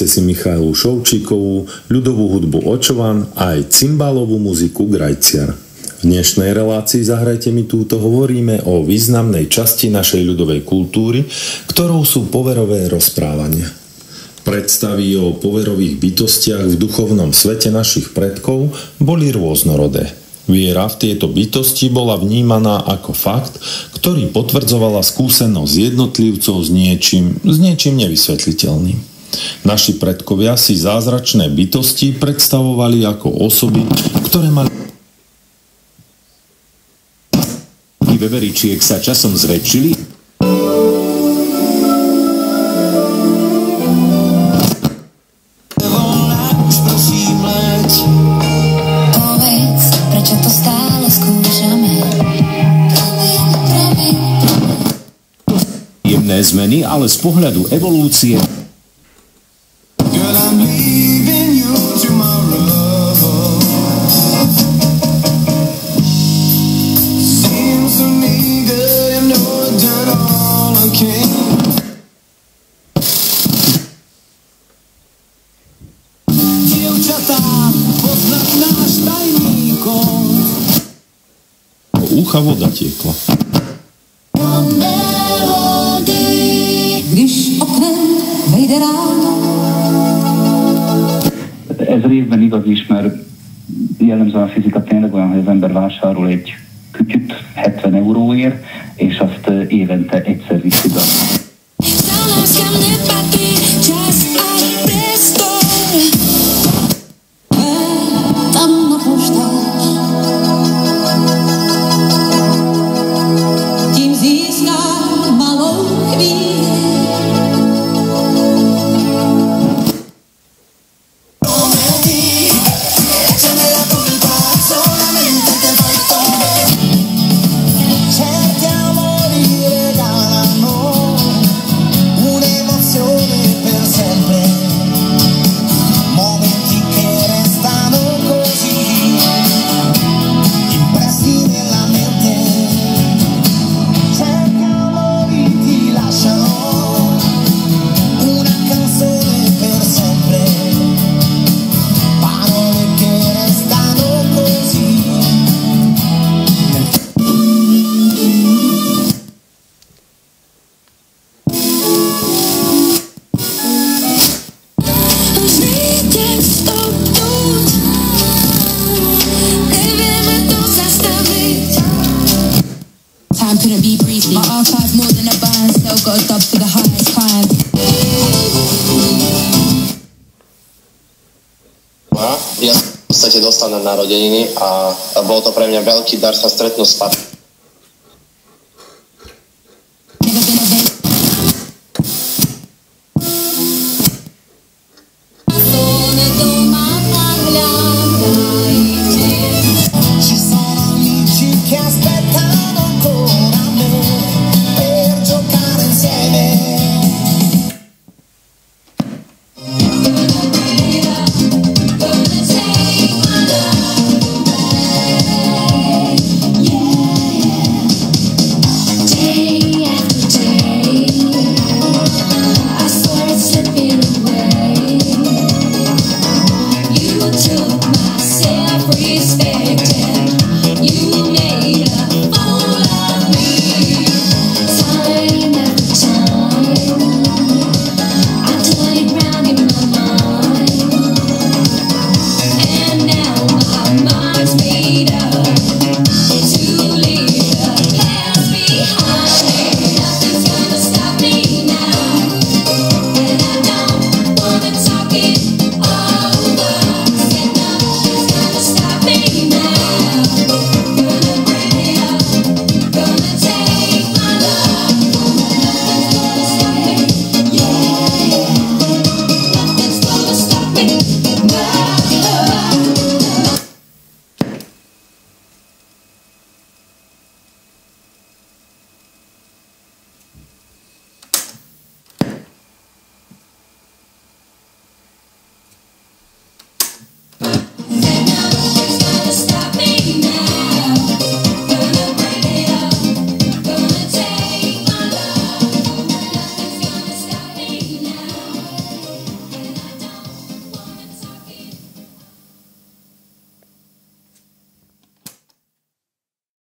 si Michailu Šovčíkovú, ľudovú hudbu Očovan a aj cimbálovú muziku Grajciar. V dnešnej relácii Zahrajte mi túto hovoríme o významnej časti našej ľudovej kultúry, ktorou sú poverové rozprávania. Predstavy o poverových bytostiach v duchovnom svete našich predkov boli rôznorodé. Viera v tieto bytosti bola vnímaná ako fakt, ktorý potvrdzovala skúsenosť jednotlivcov s niečím nevysvetliteľným. Naši predkovia si zázračné bytosti predstavovali ako osoby, ktoré mali veveričiek sa časom zväčšili. Jemné zmeny, ale z pohľadu evolúcie ucha voda tiekla. Ez részben igaz is, mert jellemzően a fizika tényleg olyan, hogy az ember vásárol egy kütyüt 70 euróért, és azt évente egyszer viszi be. Ja v podstate dostal na narodeniny a bol to pre mňa veľký dar sa stretnúť s